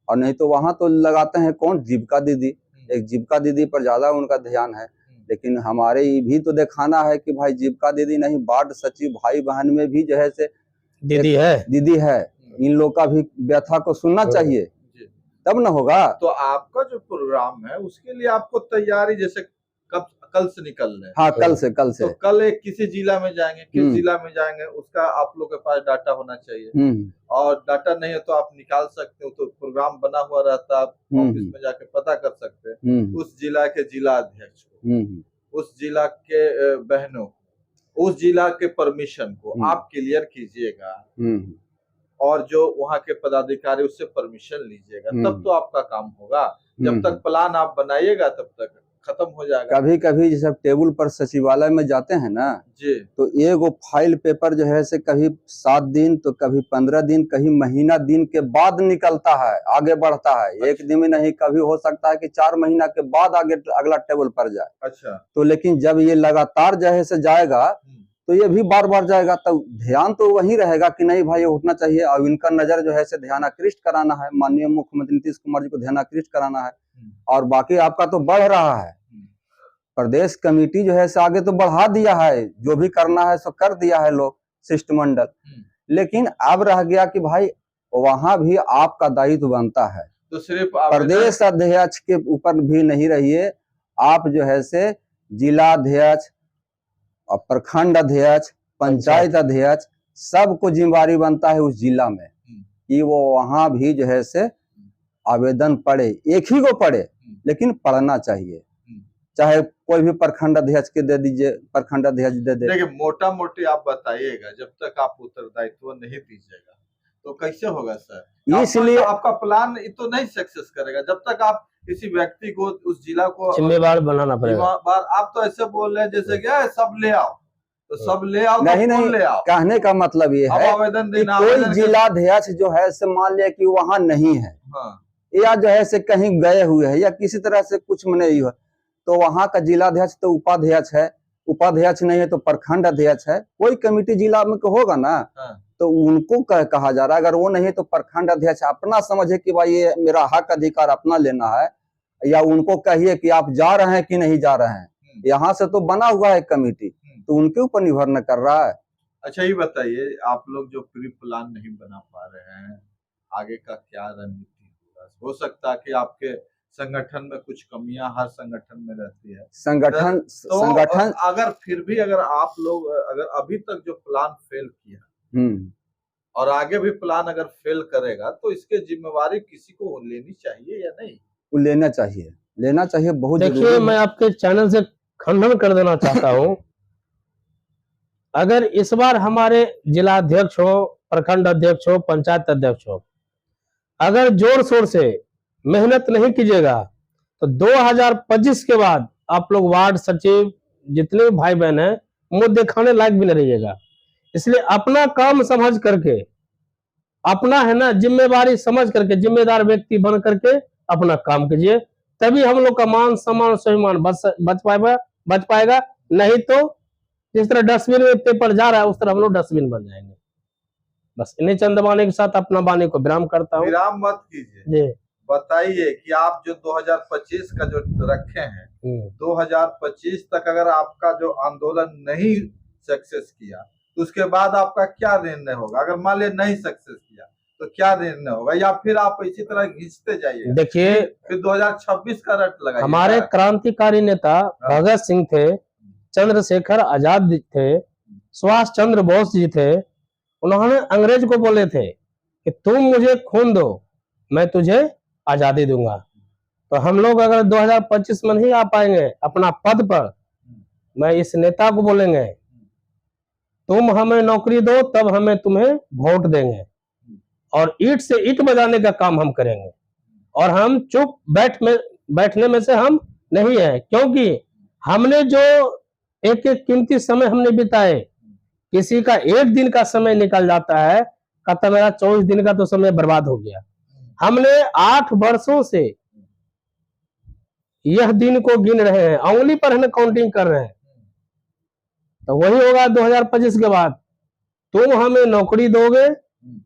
और नहीं तो वहां तो लगाते हैं कौन, जीविका दीदी। एक जीविका दीदी पर ज्यादा उनका ध्यान है, लेकिन हमारे भी तो दिखाना है कि भाई जीविका दीदी नहीं, वार्ड सचिव भाई बहन में भी जो है से दीदी है, इन लोग का भी व्यथा को सुनना चाहिए, तब न होगा। तो आपका जो प्रोग्राम है उसके लिए आपको तैयारी जैसे कल से निकल रहे हैं। हाँ, कल से तो कल एक किसी जिला में जाएंगे, किस जिला में जाएंगे उसका आप लोग के पास डाटा होना चाहिए, और डाटा नहीं है तो आप निकाल सकते हो, तो प्रोग्राम बना हुआ रहता है, आप ऑफिस में जाके पता कर सकते हैं उस जिला के जिला अध्यक्ष को, उस जिला के बहनों, उस जिला के परमिशन को आप क्लियर कीजिएगा, और जो वहाँ के पदाधिकारी उससे परमिशन लीजिएगा, तब तो आपका काम होगा। जब तक प्लान आप बनाइएगा तब तक खत्म हो जाएगा। कभी कभी जैसे टेबल पर सचिवालय में जाते हैं ना जी, तो एगो फाइल पेपर जो है से कभी 7 दिन तो कभी 15 दिन, कहीं महीना दिन के बाद निकलता है, आगे बढ़ता है। अच्छा। एक दिन में नहीं, कभी हो सकता है कि 4 महीना के बाद आगे अगला टेबल पर जाए। अच्छा। तो लेकिन जब ये लगातार जो है से जाएगा तो ये भी बार बार जाएगा, तब ध्यान तो वही रहेगा कि नहीं भाई ये उठना चाहिए, और इनका नजर जो है से ध्यान आकृष्ट कराना है, माननीय मुख्यमंत्री नीतीश कुमार जी को ध्यान आकृष्ट कराना है। और बाकी आपका तो बढ़ रहा है, प्रदेश कमेटी जो है से आगे तो बढ़ा दिया है, जो भी करना है सो कर दिया है लोग, शिष्टमंडल। लेकिन अब रह गया कि भाई वहां भी आपका दायित्व बनता है, तो सिर्फ प्रदेश अध्यक्ष के ऊपर भी नहीं रहिए आप, जो है से जिलाध्यक्ष और प्रखंड अध्यक्ष, पंचायत अध्यक्ष, सबको जिम्मेवारी बनता है उस जिला में कि वो वहां भी जो है से आवेदन पढ़े, एक ही को पढ़े, लेकिन पढ़ना चाहिए। चाहे कोई भी प्रखंड अध्यक्ष के दे दीजिए, प्रखंड अध्यक्ष दे दे। देखिए मोटा मोटी आप बताइएगा, जब तक आप उत्तरदायित्व नहीं दीजिएगा तो कैसे होगा सर? इसलिए आपका प्लान तो नहीं सक्सेस करेगा जब तक आप किसी व्यक्ति को, उस जिला को जिम्मेवार बनाना पड़ेगा। आप तो ऐसे बोल रहे हैं जैसे क्या सब ले आओ, तो सब ले आओ, नहीं तो नहीं ले आओ। कहने का मतलब ये है आवेदन देना, कोई जिलाध्यक्ष जो है से मान लिया कि वहाँ नहीं है, या जो है से कहीं गए हुए है, या किसी तरह से कुछ नहीं हुआ, तो वहाँ का जिलाध्यक्ष तो उपाध्यक्ष है, उपाध्यक्ष नहीं है तो प्रखंड अध्यक्ष है, कोई कमेटी जिला में होगा ना, तो उनको कहा जा रहा है। अगर वो नहीं तो प्रखंड अध्यक्ष अपना समझे कि भाई ये मेरा हक अधिकार अपना लेना है, या उनको कहिए कि आप जा रहे हैं कि नहीं जा रहे हैं, यहाँ से तो बना हुआ है कमेटी, तो उनके ऊपर निर्भर न कर रहा है। अच्छा ये बताइए, आप लोग जो प्री प्लान नहीं बना पा रहे हैं, आगे का क्या रणनीति होगा? हो सकता है कि आपके संगठन में कुछ कमियां हर संगठन में रहती है। संगठन तो अगर फिर भी अगर आप लोग अगर अभी तक जो प्लान फेल किया और आगे भी प्लान अगर फेल करेगा तो इसके जिम्मेवारी किसी को लेनी चाहिए या नहीं? लेना चाहिए, बहुत देखिए, जरूरी मैं है। आपके चैनल से खंडन कर देना चाहता हूं। अगर इस बार हमारे जिला अध्यक्ष हो, प्रखंड अध्यक्ष हो, पंचायत अध्यक्ष हो, अगर जोर शोर से मेहनत नहीं कीजिएगा तो 2025 के बाद आप लोग वार्ड सचिव जितने भाई बहन हैं मुंह दिखाने लायक भी नहीं रहिएगा। इसलिए अपना काम समझ करके, अपना है ना जिम्मेवारी समझ करके, जिम्मेदार व्यक्ति बन करके अपना काम कीजिए, तभी हम लोग का मान सम्मान स्वाभिमान बच पाएगा। नहीं तो जिस तरह डस्टबिन में पेपर जा रहा है उस तरह हम लोग डस्टबिन बन जाएंगे। बस इन्हीं चंद वाणी के साथ अपना वाणी को विराम करता हूँ। विराम मत कीजिए जी, बताइए कि आप जो 2025 का जो रखे हैं 2025 तक अगर आपका जो आंदोलन नहीं सक्सेस किया तो उसके बाद आपका क्या निर्णय होगा? अगर मान लिया नहीं सक्सेस किया तो क्या निर्णय होगा, या फिर आप इसी तरह घिंचते जाइए? देखिए, फिर 2026 का रट लगाइए। हमारे क्रांतिकारी नेता भगत सिंह थे, चंद्रशेखर आजाद थे, सुभाष चंद्र बोस जी थे। उन्होंने अंग्रेज को बोले थे कि तुम मुझे खून दो, मैं तुझे आजादी दूंगा। तो हम लोग अगर 2025 में नहीं आ पाएंगे अपना पद पर, मैं इस नेता को बोलेंगे तुम हमें नौकरी दो तब हमें तुम्हें वोट देंगे, और ईंट से ईंट बजाने का काम हम करेंगे। और हम चुप बैठने में से हम नहीं है, क्योंकि हमने जो एक एक कीमती समय हमने बिताए, किसी का एक दिन का समय निकल जाता है, कहता मेरा 24 दिन का तो समय बर्बाद हो गया। हमने 8 वर्षों से यह दिन को गिन रहे हैं, उंगली पर हम काउंटिंग कर रहे हैं। तो वही होगा 2025 के बाद, तुम हमें नौकरी दोगे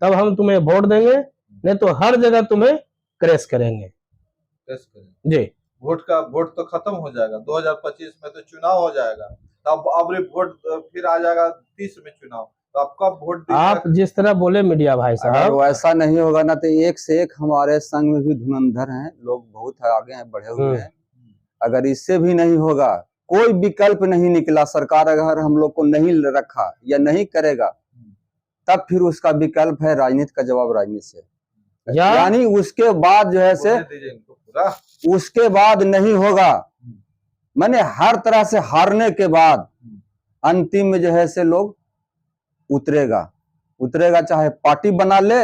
तब हम तुम्हें वोट देंगे, नहीं तो हर जगह तुम्हें क्रैश करेंगे जी। वोट तो खत्म हो जाएगा 2025 में, तो चुनाव हो जाएगा, तब अब वोट फिर आ जाएगा 30 में चुनाव, तो आप कब वोट? आप जिस तरह बोले मीडिया भाई साहब, वैसा नहीं होगा ना तो एक से एक हमारे संघ में भी धुरंधर हैं लोग, बहुत आगे हैं, बढ़े हुए हैं। अगर इससे भी नहीं होगा, कोई विकल्प नहीं निकला, सरकार अगर हम लोग को नहीं रखा या नहीं करेगा, तब फिर उसका विकल्प है राजनीति का जवाब राजनीति से, यानी उसके बाद जो है से उसके बाद नहीं होगा। माने हर तरह से हारने के बाद अंतिम में जो है से लोग उतरेगा, चाहे पार्टी बना ले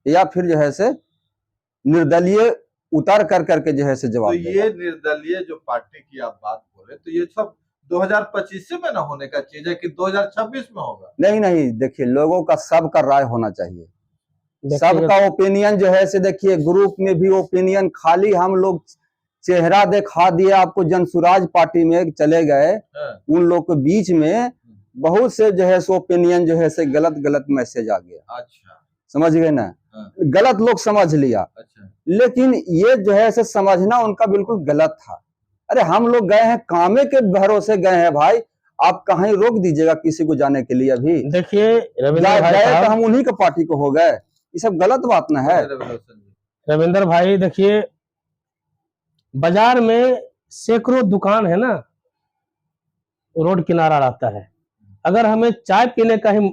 या फिर जो है से निर्दलीय उतार करके जो है से जवाब। तो ये निर्दलीय जो पार्टी की आप बात बोले, तो ये सब 2025 में ना होने का चीज है कि 2026 में होगा? नहीं, देखिए लोगों का सबका राय होना चाहिए, सबका ओपिनियन जो है से, देखिए ग्रुप में भी ओपिनियन, खाली हम लोग चेहरा दिखा दिया आपको, जनसुराज पार्टी में चले गए, उन लोग के बीच में बहुत से जो है सो ओपिनियन जो है से गलत मैसेज आ गया। अच्छा, समझ गए ना? गलत लोग समझ लिया। अच्छा। लेकिन ये जो है से समझना उनका बिल्कुल गलत था। अरे हम लोग गए हैं, कामे के भरोसे गए हैं भाई, आप कहीं रोक दीजिएगा किसी को जाने के लिए? अभी देखिए तो हम उन्हीं के पार्टी को हो गए, ये सब गलत बात ना है रविंदर भाई। देखिए बाजार में सैकड़ों दुकान है ना, रोड किनारा रहता है। अगर हमें चाय पीने का ही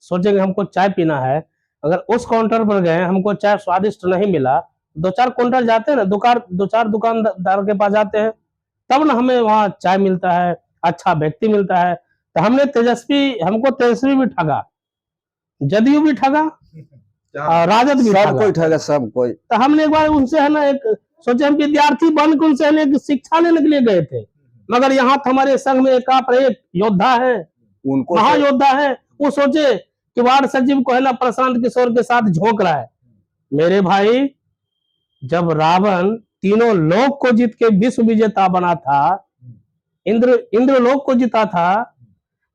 सोचेंगे, हमको चाय पीना है, अगर उस काउंटर पर गए, हमको चाय स्वादिष्ट नहीं मिला, 2-4 काउंटर जाते हैं ना, 2-4 दुकानदार के पास जाते हैं, तब ना हमें वहां चाय मिलता है, अच्छा व्यक्ति मिलता है। तो हमको तेजस्वी भी ठगा, जदयू भी ठगा, राजद भी ठगा, सब कोई। तो हमने एक बार उनसे है ना, एक सोचे हम विद्यार्थी बन के उनसे एक शिक्षा लेने के लिए गए थे, मगर यहाँ हमारे संघ में एक योद्धा है, उनको महायोद्धा है, वो सोचे कि वार्ड सचिव को है ना प्रशांत किशोर के साथ झोंक रहा है। मेरे भाई, जब रावण तीनों लोक को जीत के विश्व विजेता बना था, इंद्र लोक को जीता था,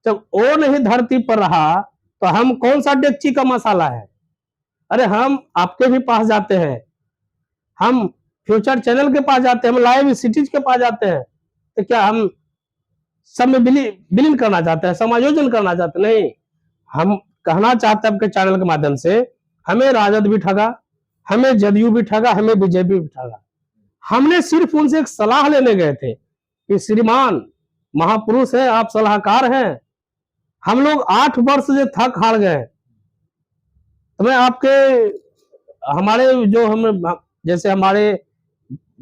जब वो नहीं धरती पर रहा तो हम कौन सा डेगची का मसाला है? अरे हम आपके भी पास जाते हैं, हम फ्यूचर चैनल के पास जाते हैं, हम लाइव सिटीज के पास जाते हैं, तो क्या हम सब में विलीन करना चाहते हैं, समायोजन करना चाहते? नहीं, हम कहना चाहते हैं आपके चैनल के माध्यम से, हमें राजद भी ठगा, हमें जदयू भी ठगा, हमें बीजेपी भी ठगा। हमने सिर्फ उनसे एक सलाह लेने गए थे कि श्रीमान महापुरुष है, आप सलाहकार हैं, हम लोग 8 वर्ष से थक हार गए। तो मैं आपके हमारे जो हम जैसे हमारे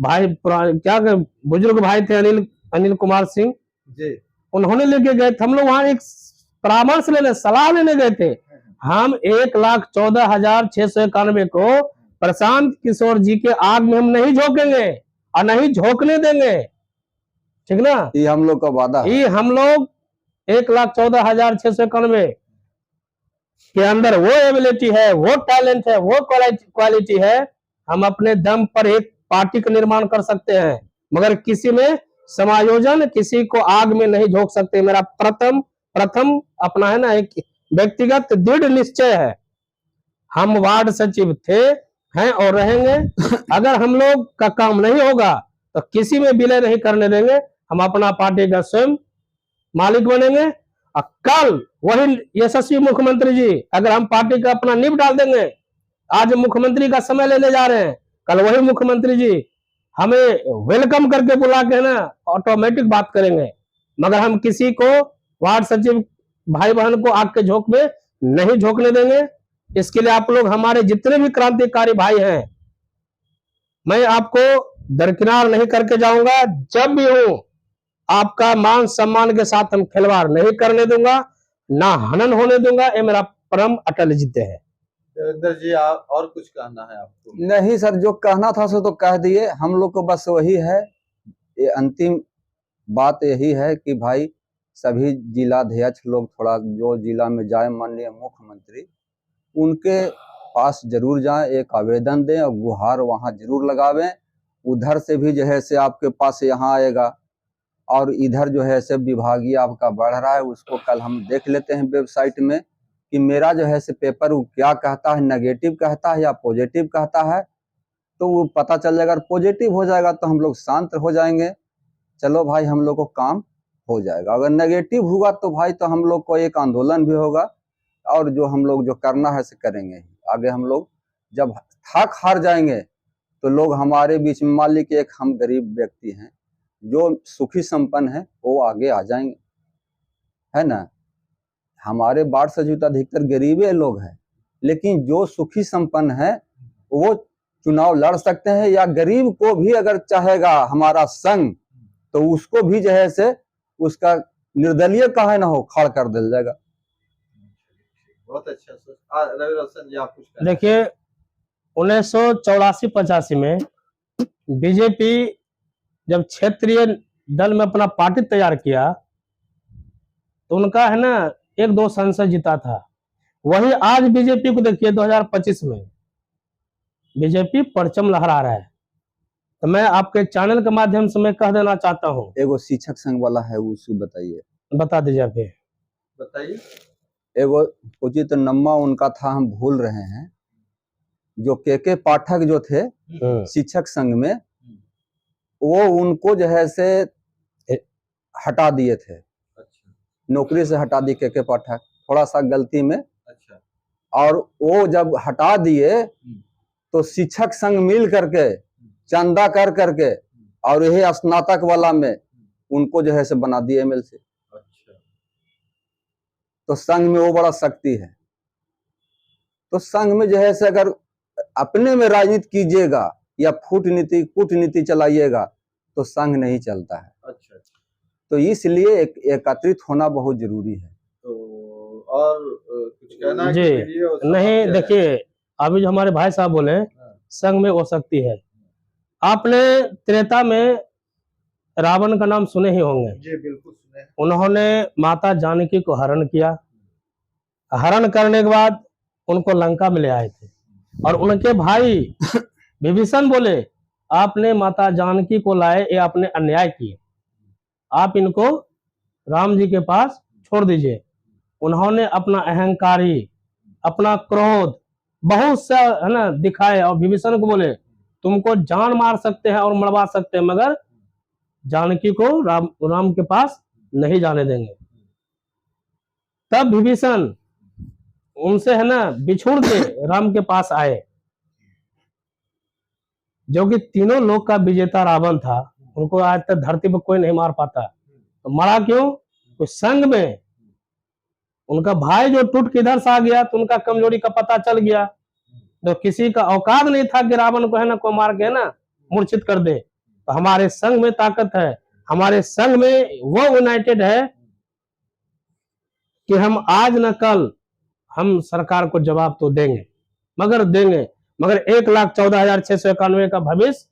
भाई क्या बुजुर्ग भाई थे अनिल कुमार सिंह जी, उन्होंने लेके गए थे, हम लोग वहां एक परामर्श लेने सलाह लेने गए थे। हम 1,14,691 को प्रशांत किशोर जी के आग में हम नहीं झोंकेंगे और नहीं झोंकने देंगे, ठीक ना। ये हम लोग का वादा है। ये हम लोग 1,14,691 के अंदर वो एबिलिटी है, वो टैलेंट है, वो क्वालिटी है, हम अपने दम पर एक पार्टी का निर्माण कर सकते हैं, मगर किसी में समायोजन, किसी को आग में नहीं झोंक सकते। मेरा प्रथम अपना है ना एक व्यक्तिगत दृढ़ निश्चय है। हम वार्ड सचिव थे, हैं और रहेंगे। अगर हम लोग का काम नहीं होगा तो किसी में विलय नहीं करने देंगे। हम अपना पार्टी का स्वयं मालिक बनेंगे। और कल वही यशस्वी मुख्यमंत्री जी, अगर हम पार्टी का अपना नींव डाल देंगे, आज मुख्यमंत्री का समय लेने जा रहे हैं, कल वही मुख्यमंत्री जी हमें वेलकम करके बुला के ना ऑटोमेटिक बात करेंगे। मगर हम किसी को वार्ड सचिव भाई बहन को आग के झोंक में नहीं झोंकने देंगे। इसके लिए आप लोग हमारे जितने भी क्रांतिकारी भाई हैं, मैं आपको दरकिनार नहीं करके जाऊंगा। जब भी हूं आपका मान सम्मान के साथ हम खिलवाड़ नहीं करने दूंगा, ना हनन होने दूंगा। ये मेरा परम अटल जिद्द है। देवेंद्र जी, आप और कुछ कहना है आपको? नहीं सर, जो कहना था सो तो कह दिए। हम लोग को बस वही है, ये अंतिम बात यही है कि भाई सभी जिलाध्यक्ष लोग थोड़ा जो जिला में जाए, माननीय मुख्यमंत्री उनके पास जरूर जाएं, एक आवेदन दें और गुहार वहां जरूर लगावें। उधर से भी जो है से आपके पास यहाँ आएगा, और इधर जो है से विभागीय आपका बढ़ रहा है, उसको कल हम देख लेते हैं वेबसाइट में कि मेरा जो है से पेपर वो क्या कहता है, नेगेटिव कहता है या पॉजिटिव कहता है, तो वो पता चल जाएगा। अगर पॉजिटिव हो जाएगा तो हम लोग शांत हो जाएंगे, चलो भाई हम लोग को काम हो जाएगा। अगर नेगेटिव हुआ तो भाई तो हम लोग को एक आंदोलन भी होगा, और जो हम लोग जो करना है से करेंगे। आगे हम लोग जब थक हार जाएंगे तो लोग हमारे बीच में, मान ली कि एक हम गरीब व्यक्ति हैं जो सुखी संपन्न है, वो आगे आ जाएंगे, है ना। हमारे वार्ड सचिव अधिकतर गरीबे लोग हैं, लेकिन जो सुखी संपन्न है वो चुनाव लड़ सकते हैं, या गरीब को भी अगर चाहेगा हमारा संघ तो उसको भी जो है से उसका निर्दलीय काहे ना हो खड़ा कर दिया जाएगा। बहुत अच्छा। रवि रोशन जी, आप कुछ कहना? देखिए 1984-85 में बीजेपी जब क्षेत्रीय दल में अपना पार्टी तैयार किया तो उनका है ना 1-2 सांसद जीता था। वही आज बीजेपी को देखिए 2025 में बीजेपी परचम लहरा रहा है। तो मैं आपके चैनल के माध्यम से मैं कह देना चाहता हूँ, एगो शिक्षक संघ वाला है उसको बताइए, बता दीजिए आप। बताइए। एगो उचित नम्मा उनका था, हम भूल रहे हैं, जो के पाठक जो थे शिक्षक संघ में, वो उनको जो है से हटा दिए थे। अच्छा। नौकरी से हटा दी के पाठक, थोड़ा सा गलती में। अच्छा। और वो जब हटा दिए तो शिक्षक संघ मिल करके चंदा कर करके और यही स्नातक वाला में उनको जो है से बना दिए एमएलसी। अच्छा। तो संघ में वो बड़ा शक्ति है। तो संघ में जो है से अगर अपने में राजनीति कीजिएगा या कूटनीति चलाइएगा तो संघ नहीं चलता है। अच्छा। तो इसलिए एकत्रित होना बहुत जरूरी है। तो और कुछ कहना है जी कि वीडियो नहीं, देखिए अभी जो हमारे भाई साहब बोले संघ में वो शक्ति है। आपने त्रेता में रावण का नाम सुने ही होंगे। जी बिल्कुल सुने। उन्होंने माता जानकी को हरण किया। हरण करने के बाद उनको लंका में ले आए थे और उनके भाई विभीषण बोले आपने माता जानकी को लाए, ये आपने अन्याय किए, आप इनको राम जी के पास छोड़ दीजिए। उन्होंने अपना अहंकारी, अपना क्रोध बहुत सा है ना दिखाए और विभीषण को बोले तुमको जान मार सकते हैं और मरवा सकते हैं, मगर जानकी को राम के पास नहीं जाने देंगे। तब विभीषण उनसे है ना बिछुड़ के राम के पास आए जो कि तीनों लोक का विजेता रावण था, उनको आज तक धरती पर कोई नहीं मार पाता। तो मरा क्यों? तो संग में उनका भाई जो टूट के इधर से आ गया तो उनका कमजोरी का पता चल गया। तो किसी का औकात नहीं था कि रावण को है ना को मार के ना मूर्छित कर दे। तो हमारे संघ में ताकत है, हमारे संघ में वो यूनाइटेड है कि हम आज न कल हम सरकार को जवाब तो देंगे, मगर 1,14,691 का भविष्य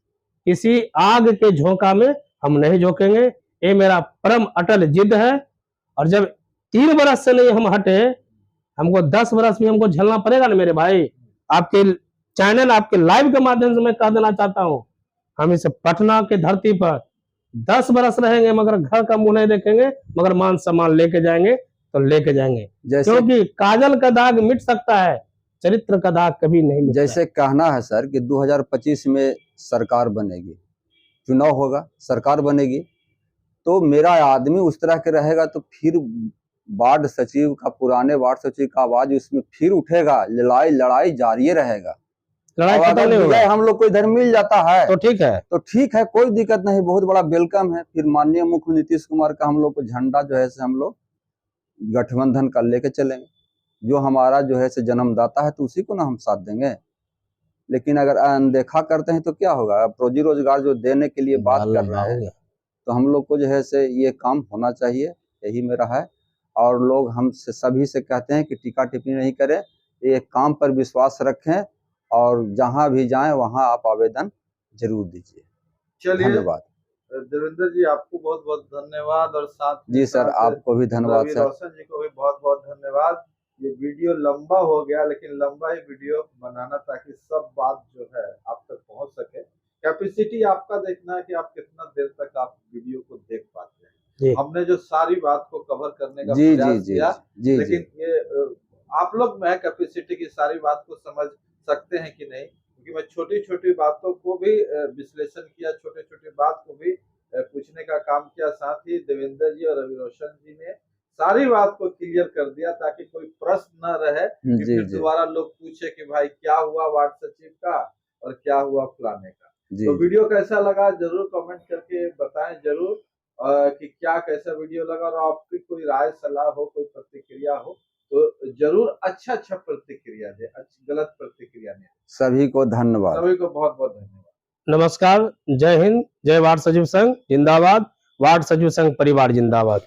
किसी आग के झोंका में हम नहीं झोंकेंगे। ये मेरा परम अटल जिद है। और जब 3 बरस से नहीं हम हटे, हमको 10 बरस भी हमको झेलना पड़ेगा ना मेरे भाई। आपके चैनल, आपके लाइव के माध्यम से मैं कह देना चाहता हूँ, हम इस पटना के धरती पर 10 बरस रहेंगे, मगर घर का मुंह नहीं देखेंगे, मगर मान सम्मान लेके जाएंगे तो लेके जाएंगे। क्योंकि काजल का दाग मिट सकता है, चरित्र का दाग कभी नहीं मिटता। जैसे कहना है सर कि 2025 में सरकार बनेगी, चुनाव होगा, सरकार बनेगी, तो मेरा आदमी उस तरह के रहेगा तो फिर वार्ड सचिव का, पुराने वार्ड सचिव का आवाज उसमें फिर उठेगा, लड़ाई जारी रहेगा। लड़ाई खत्म नहीं होगा। हम लोग को इधर मिल जाता है तो ठीक है, कोई दिक्कत नहीं, बहुत बड़ा वेलकम है। फिर माननीय मुख्य नीतीश कुमार का हम लोग को झंडा जो है से हम लोग गठबंधन का लेके चलेंगे। जो हमारा जो है से जन्मदाता है तो उसी को ना हम साथ देंगे। लेकिन अगर अनदेखा करते हैं तो क्या होगा? रोजी रोजगार जो देने के लिए बात कर रहे हैं, तो हम लोग को जो है से ये काम होना चाहिए, यही मेरा है। और लोग हमसे सभी से कहते हैं कि टीका टिप्पणी नहीं करें, ये काम पर विश्वास रखें और जहां भी जाएं वहां आप आवेदन जरूर दीजिए। चलिए, धन्यवाद देवेंद्र जी, आपको बहुत बहुत धन्यवाद। और साथ जी सर, आपको भी धन्यवाद सर। रोशन जी को भी बहुत बहुत धन्यवाद। ये वीडियो लंबा हो गया, लेकिन लंबा ही वीडियो बनाना ताकि सब बात जो है आप तक पहुंच सके। कैपेसिटी आपका देखना है कि आप कितना देर तक आप वीडियो को देख पाते हैं। हमने जो सारी बात को कवर करने का प्रयास किया, लेकिन ये आप लोग में कैपेसिटी की सारी बात को समझ सकते हैं कि नहीं, क्योंकि मैं छोटी छोटी बातों को भी विश्लेषण किया, छोटे छोटे बात को भी पूछने का काम किया। साथ ही देवेंद्र जी और रवि रोशन जी ने सारी बात को क्लियर कर दिया ताकि कोई प्रश्न न रहे कि फिर दोबारा लोग पूछे कि भाई क्या हुआ वार्ड सचिव का और क्या हुआ फलाने का। तो वीडियो कैसा लगा जरूर कमेंट करके बताएं जरूर कि क्या कैसा वीडियो लगा। और आपकी कोई राय सलाह हो, कोई प्रतिक्रिया हो तो जरूर अच्छा प्रतिक्रिया दे, गलत प्रतिक्रिया नहीं। सभी को धन्यवाद, सभी को बहुत बहुत धन्यवाद। नमस्कार, जय हिंद, जय वार्ड सचिव संघ जिंदाबाद, वार्ड सचिव संघ परिवार जिंदाबाद।